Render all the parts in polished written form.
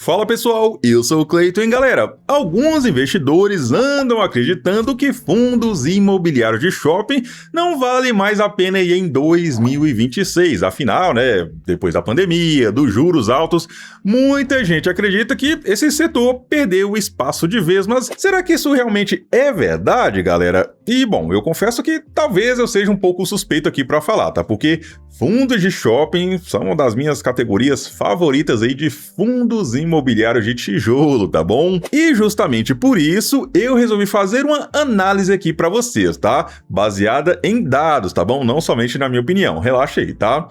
Fala pessoal, eu sou o Cleiton e galera, alguns investidores andam acreditando que fundos imobiliários de shopping não valem mais a pena ir em 2026, afinal, depois da pandemia, dos juros altos, muita gente acredita que esse setor perdeu espaço de vez, mas será que isso realmente é verdade, galera? E bom, eu confesso que talvez eu seja um pouco suspeito aqui para falar, tá? Porque fundos de shopping são uma das minhas categorias favoritas aí de fundos imobiliários de tijolo, tá bom? E justamente por isso eu resolvi fazer uma análise aqui para vocês, tá? Baseada em dados, tá bom? Não somente na minha opinião, relaxa aí, tá?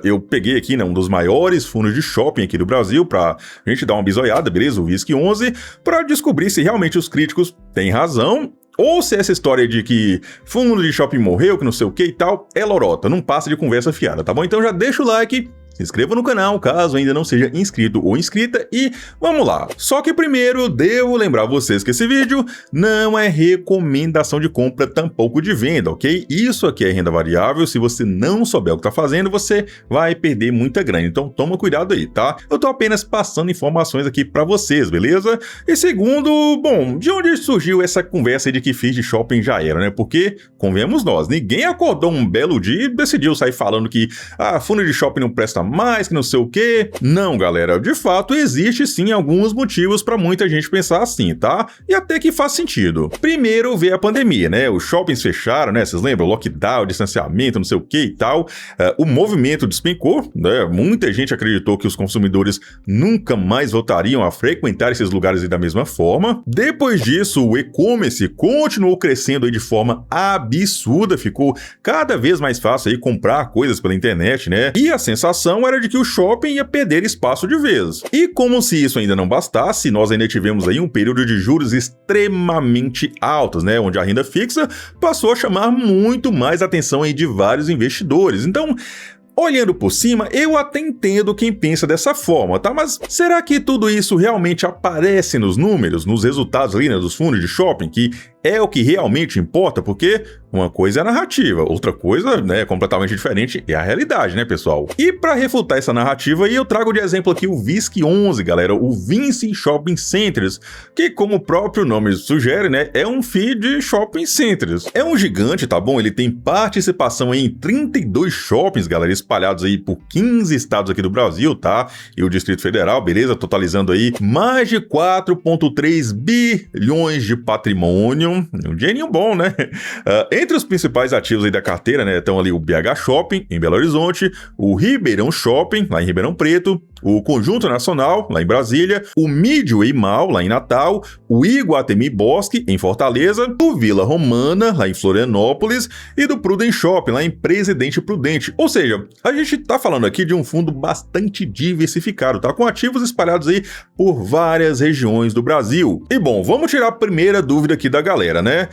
Eu peguei aqui, um dos maiores fundos de shopping aqui do Brasil pra gente dar uma bisoiada, beleza? O VISC11, para descobrir se realmente os críticos têm razão ou se essa história de que fundo de shopping morreu, que não sei o que e tal, é lorota, não passa de conversa fiada, tá bom? Então já deixa o like, se inscreva no canal caso ainda não seja inscrito ou inscrita e vamos lá. Só que primeiro devo lembrar vocês que esse vídeo não é recomendação de compra, tampouco de venda, ok? Isso aqui é renda variável, se você não souber o que tá fazendo, você vai perder muita grana, então toma cuidado aí, tá? Eu tô apenas passando informações aqui pra vocês, beleza? E segundo, bom, de onde surgiu essa conversa aí de que FIIs de shopping já era, né? Porque, convenhamos nós, ninguém acordou um belo dia e decidiu sair falando que fundo de shopping não presta mais, que não sei o quê. Não, galera, de fato existe sim alguns motivos para muita gente pensar assim, tá? E até que faz sentido. Primeiro veio a pandemia, né? Os shoppings fecharam, né? Vocês lembram? Lockdown, distanciamento, não sei o que e tal. O movimento despencou, né? Muita gente acreditou que os consumidores nunca mais voltariam a frequentar esses lugares aí da mesma forma. Depois disso, o e-commerce continuou crescendo aí de forma absurda, ficou cada vez mais fácil aí comprar coisas pela internet, né? E a sensação era de que o shopping ia perder espaço de vez. E como se isso ainda não bastasse, nós ainda tivemos aí um período de juros extremamente altos, né? Onde a renda fixa passou a chamar muito mais atenção aí de vários investidores. Então, olhando por cima, eu até entendo quem pensa dessa forma, tá? Mas será que tudo isso realmente aparece nos números, nos resultados ali, né, dos fundos de shopping, que é o que realmente importa? Porque uma coisa é a narrativa, outra coisa, completamente diferente é a realidade, né, pessoal? E para refutar essa narrativa aí, eu trago de exemplo aqui o VISC11, galera, o Vinci Shopping Centers, que como o próprio nome sugere, né, é um FII de shopping centers. É um gigante, tá bom? Ele tem participação aí em 32 shoppings, galera, espalhados aí por 15 estados aqui do Brasil, tá? E o Distrito Federal, beleza? Totalizando aí mais de 4,3 bilhões de patrimônio. Um dinheirinho bom, né? Entre os principais ativos aí da carteira, né, estão ali o BH Shopping, em Belo Horizonte, o Ribeirão Shopping, lá em Ribeirão Preto, o Conjunto Nacional, lá em Brasília, o Midway Mall, lá em Natal, o Iguatemi Bosque, em Fortaleza, o Vila Romana, lá em Florianópolis, e do Prudent Shopping, lá em Presidente Prudente. Ou seja, a gente tá falando aqui de um fundo bastante diversificado, tá? Com ativos espalhados aí por várias regiões do Brasil. E bom, vamos tirar a primeira dúvida aqui da galera, né?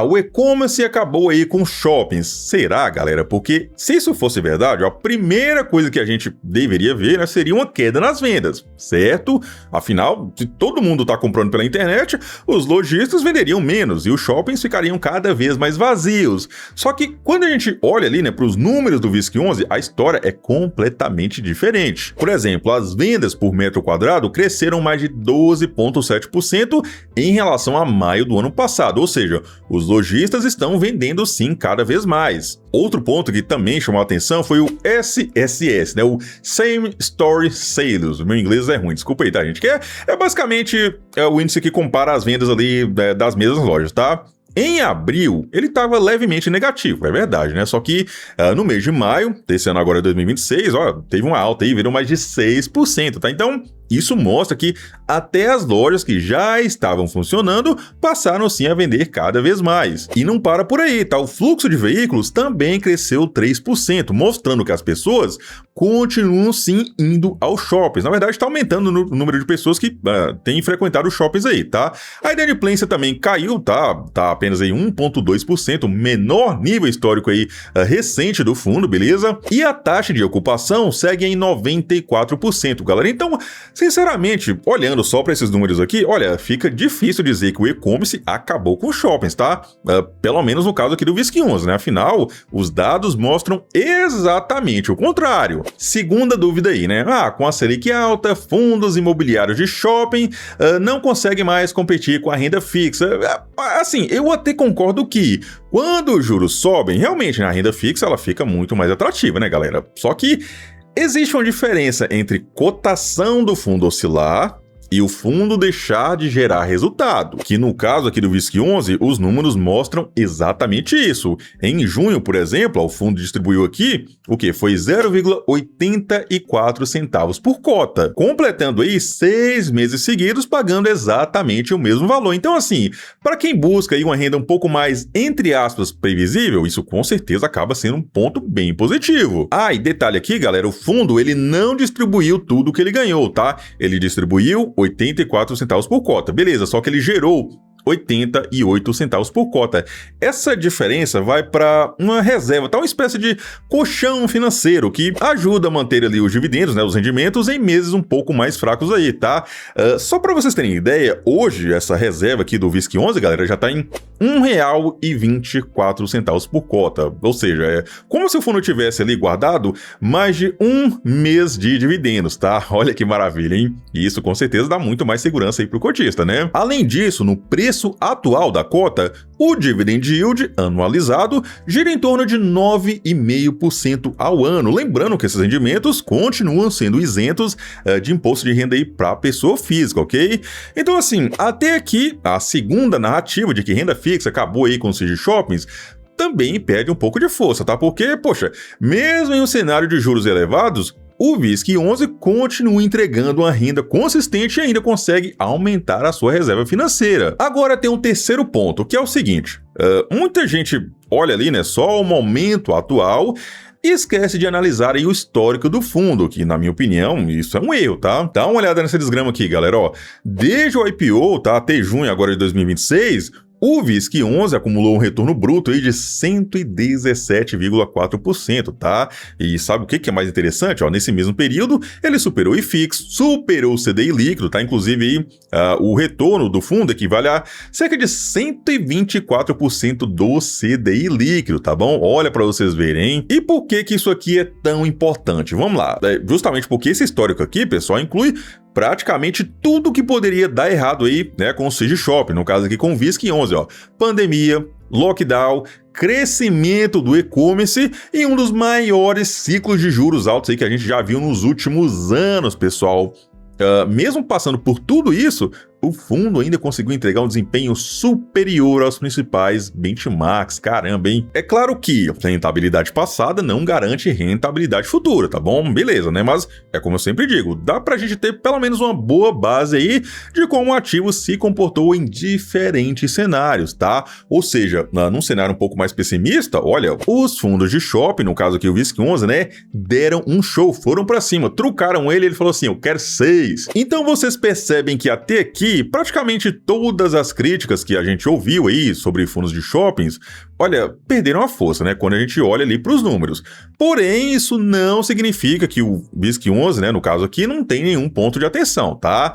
O e-commerce acabou aí com shoppings. Será, galera? Porque se isso fosse verdade, a primeira coisa que a gente deveria ver, né, seria uma queda nas vendas, certo? Afinal, se todo mundo tá comprando pela internet, os lojistas venderiam menos e os shoppings ficariam cada vez mais vazios. Só que quando a gente olha ali, né, para os números do VISC11, a história é completamente diferente. Por exemplo, as vendas por metro quadrado cresceram mais de 12,7% em relação a maio do ano passado, ou seja, os lojistas estão vendendo sim cada vez mais. Outro ponto que também chamou a atenção foi o SSS, né, o Same Store Sales. O meu inglês é ruim, desculpa aí, tá, gente? Que é basicamente o índice que compara as vendas ali das mesmas lojas, tá? Em abril, ele estava levemente negativo, é verdade, né? Só que no mês de maio, desse ano agora 2026, teve uma alta aí, virou mais de 6%, tá? Então, isso mostra que até as lojas que já estavam funcionando passaram sim a vender cada vez mais. E não para por aí, tá? O fluxo de veículos também cresceu 3%, mostrando que as pessoas continuam sim indo aos shoppings. Na verdade, está aumentando o número de pessoas que têm frequentado os shoppings aí, tá? A inadimplência também caiu, tá? Tá apenas aí 1,2%, o menor nível histórico aí recente do fundo, beleza? E a taxa de ocupação segue em 94%, galera. Então, Sinceramente, olhando só para esses números aqui, olha, fica difícil dizer que o e-commerce acabou com os shoppings, tá? Pelo menos no caso aqui do VISC11, né? Afinal, os dados mostram exatamente o contrário. Segunda dúvida aí, né? Com a Selic alta, fundos imobiliários de shopping não conseguem mais competir com a renda fixa. Assim, eu até concordo que quando os juros sobem, realmente, né, a renda fixa ela fica muito mais atrativa, né, galera? Só que existe uma diferença entre cotação do fundo oscilar e o fundo deixar de gerar resultado, que no caso aqui do VISC11, os números mostram exatamente isso. Em junho, por exemplo, o fundo distribuiu aqui, o que? Foi 0,84 centavos por cota, completando aí 6 meses seguidos pagando exatamente o mesmo valor. Então, assim, para quem busca aí uma renda um pouco mais, entre aspas, previsível, isso com certeza acaba sendo um ponto bem positivo. E detalhe aqui, galera, o fundo ele não distribuiu tudo que ele ganhou, tá? Ele distribuiu 84 centavos por cota. Beleza, só que ele gerou 88 centavos por cota. Essa diferença vai para uma reserva, tá? Uma espécie de colchão financeiro que ajuda a manter ali os dividendos, né, os rendimentos em meses um pouco mais fracos aí, tá? Só para vocês terem ideia, hoje essa reserva aqui do VISC11, galera, já tá em R$1,24 por cota. Ou seja, é como se o fundo tivesse ali guardado mais de um mês de dividendos, tá? Olha que maravilha, hein? E isso com certeza dá muito mais segurança aí pro cotista, né? Além disso, no preço atual da cota, o dividend yield anualizado gira em torno de 9,5% ao ano. Lembrando que esses rendimentos continuam sendo isentos de imposto de renda aí para pessoa física, ok? Então, assim, até aqui, a segunda narrativa de que renda fixa acabou aí com os shoppings também perde um pouco de força, tá? Porque, poxa, mesmo em um cenário de juros elevados, o VISC11 continua entregando uma renda consistente e ainda consegue aumentar a sua reserva financeira. Agora tem um terceiro ponto, que é o seguinte. Muita gente olha ali, né, só o momento atual e esquece de analisar aí o histórico do fundo, que, na minha opinião, isso é um erro, tá? Dá uma olhada nessa desgrama aqui, galera, ó. Desde o IPO, tá, até junho agora de 2026... o VISC11 acumulou um retorno bruto aí de 117,4%, tá? E sabe o que é mais interessante? Nesse mesmo período, ele superou o IFIX, superou o CDI líquido, tá? Inclusive, aí, o retorno do fundo equivale a cerca de 124% do CDI líquido, tá bom? Olha para vocês verem, hein? E por que isso aqui é tão importante? Vamos lá. Justamente porque esse histórico aqui, pessoal, inclui praticamente tudo que poderia dar errado aí, né, com o CG Shopping, no caso aqui com o VISC11, ó. Pandemia, lockdown, crescimento do e-commerce e um dos maiores ciclos de juros altos aí que a gente já viu nos últimos anos, pessoal. Mesmo passando por tudo isso, o fundo ainda conseguiu entregar um desempenho superior aos principais benchmarks. Caramba, hein? É claro que a rentabilidade passada não garante rentabilidade futura, tá bom? Beleza, né? Mas é como eu sempre digo, dá pra gente ter pelo menos uma boa base aí de como o ativo se comportou em diferentes cenários, tá? Ou seja, num cenário um pouco mais pessimista, olha, os fundos de shopping, no caso aqui o VISC11, né, deram um show, foram pra cima, trucaram ele falou assim, eu quero 6. Então vocês percebem que até aqui praticamente todas as críticas que a gente ouviu aí sobre fundos de shoppings, olha, perderam a força, né, quando a gente olha ali para os números. Porém, isso não significa que o VISC11, né, no caso aqui, não tem nenhum ponto de atenção, tá?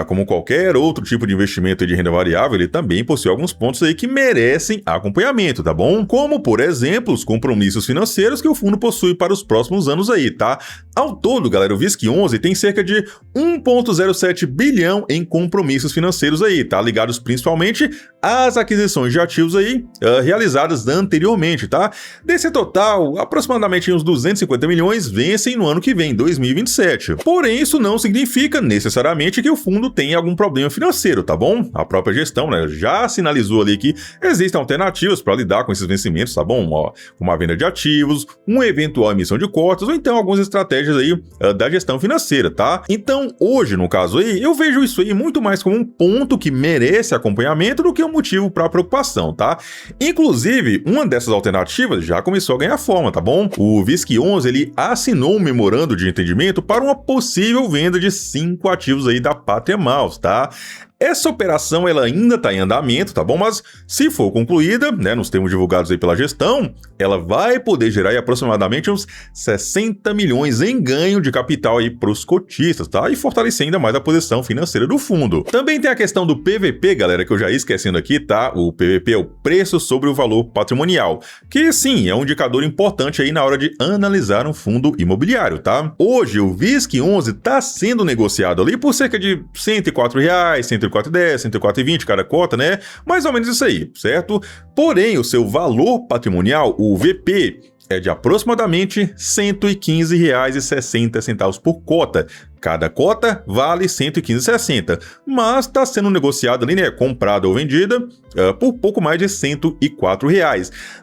Como qualquer outro tipo de investimento de renda variável, ele também possui alguns pontos aí que merecem acompanhamento, tá bom? Como, por exemplo, os compromissos financeiros que o fundo possui para os próximos anos aí, tá? Ao todo, galera, o VISC11 tem cerca de 1,07 bilhão em compromissos financeiros aí, tá? Ligados principalmente às aquisições de ativos aí realizadas anteriormente, tá? Desse total, aproximadamente uns 250 milhões vencem no ano que vem, 2027. Porém, isso não significa necessariamente que o fundo tenha algum problema financeiro, tá bom? A própria gestão, né, já sinalizou ali que existem alternativas para lidar com esses vencimentos, tá bom? Como a venda de ativos, uma eventual emissão de cotas ou então algumas estratégias aí da gestão financeira, tá? Então, hoje, no caso aí, eu vejo isso aí muito mais como um ponto que merece acompanhamento do que um motivo para preocupação, tá? Inclusive, uma dessas alternativas já começou a ganhar forma, tá bom? O VISC11, ele assinou um memorando de entendimento para uma possível venda de 5 ativos aí da Pátria Mouse, tá? Essa operação ela ainda está em andamento, tá bom? Mas se for concluída, né, nos termos divulgados aí pela gestão, ela vai poder gerar aí aproximadamente uns 60 milhões em ganho de capital aí para os cotistas, tá? E fortalecer ainda mais a posição financeira do fundo. Também tem a questão do PVP, galera, que eu já ia esquecendo aqui, tá? O PVP é o preço sobre o valor patrimonial, que sim, é um indicador importante aí na hora de analisar um fundo imobiliário, tá? Hoje o VISC11 está sendo negociado ali por cerca de R$ 104, R$ 104,10, R$ 104,20 cada cota, né? Mais ou menos isso aí, certo? Porém, o seu valor patrimonial, o VP, é de aproximadamente R$ 115,60 por cota. Cada cota vale R$ 115,60, mas está sendo negociada ali, né, comprada ou vendida, por pouco mais de R$ 104.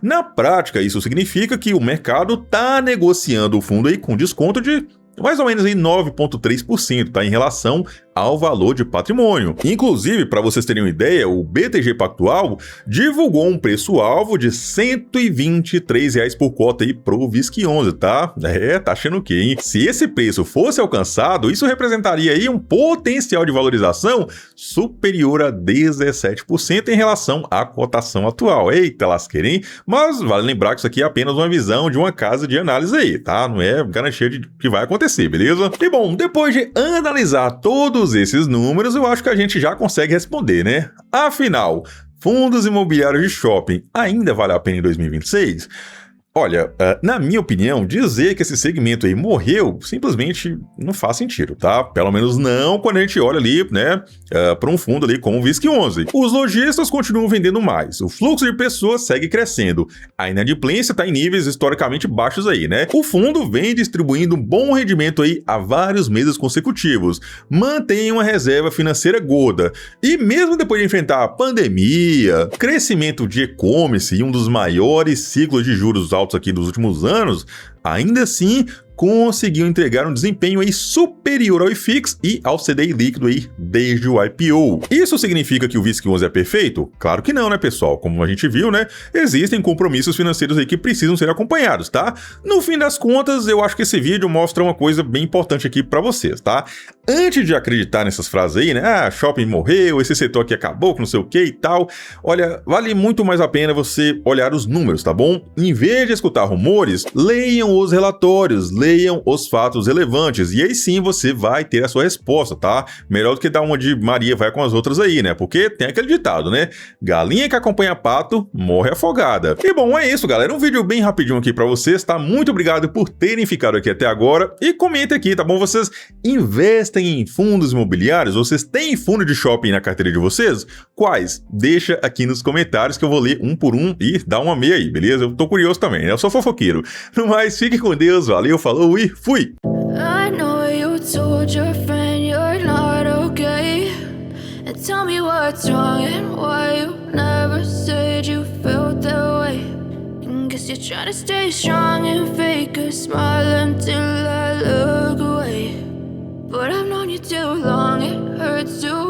Na prática, isso significa que o mercado está negociando o fundo aí com desconto de mais ou menos aí 9,3%, tá, em relação ao valor de patrimônio. Inclusive, para vocês terem uma ideia, o BTG Pactual divulgou um preço-alvo de R$ 123 por cota aí pro VISC11, tá? Tá achando o quê, hein? Se esse preço fosse alcançado, isso representaria aí um potencial de valorização superior a 17% em relação à cotação atual. Eita lasqueira, hein? Mas vale lembrar que isso aqui é apenas uma visão de uma casa de análise aí, tá? Não é garantia de que vai acontecer, beleza? E bom, depois de analisar todos esses números, eu acho que a gente já consegue responder, né? Afinal, fundos imobiliários de shopping ainda vale a pena em 2026? Olha, na minha opinião, dizer que esse segmento aí morreu simplesmente não faz sentido, tá? Pelo menos não quando a gente olha ali, né, para um fundo ali como o VISC11. Os lojistas continuam vendendo mais, o fluxo de pessoas segue crescendo, a inadimplência está em níveis historicamente baixos aí, né? O fundo vem distribuindo um bom rendimento aí há vários meses consecutivos, mantém uma reserva financeira gorda e mesmo depois de enfrentar a pandemia, crescimento de e-commerce e um dos maiores ciclos de juros altos aqui dos últimos anos, ainda assim conseguiu entregar um desempenho aí superior ao IFIX e ao CDI líquido aí desde o IPO. Isso significa que o VISC11 é perfeito? Claro que não, né, pessoal? Como a gente viu, né, existem compromissos financeiros aí que precisam ser acompanhados, tá? No fim das contas, eu acho que esse vídeo mostra uma coisa bem importante aqui para vocês, tá? Antes de acreditar nessas frases aí, né, shopping morreu, esse setor aqui acabou, que não sei o que e tal, olha, vale muito mais a pena você olhar os números, tá bom? Em vez de escutar rumores, leiam os relatórios, leiam os fatos relevantes, e aí sim você vai ter a sua resposta, tá? Melhor do que dar uma de Maria vai com as outras aí, né? Porque tem aquele ditado, né? Galinha que acompanha pato, morre afogada. E bom, é isso, galera. Um vídeo bem rapidinho aqui pra vocês, tá? Muito obrigado por terem ficado aqui até agora, e comentem aqui, tá bom? Vocês investem em fundos imobiliários? Vocês têm fundo de shopping na carteira de vocês? Quais? Deixa aqui nos comentários que eu vou ler um por um e dar uma meia aí, beleza? Eu tô curioso também, né? Eu sou fofoqueiro. No mais, fique com Deus, valeu, falou e fui! I know you told your friend you're not okay, and tell me what's wrong and why you never said you felt that way. And guess you're trying to stay strong and fake a smile until I look away. But I've known you too long, it hurts to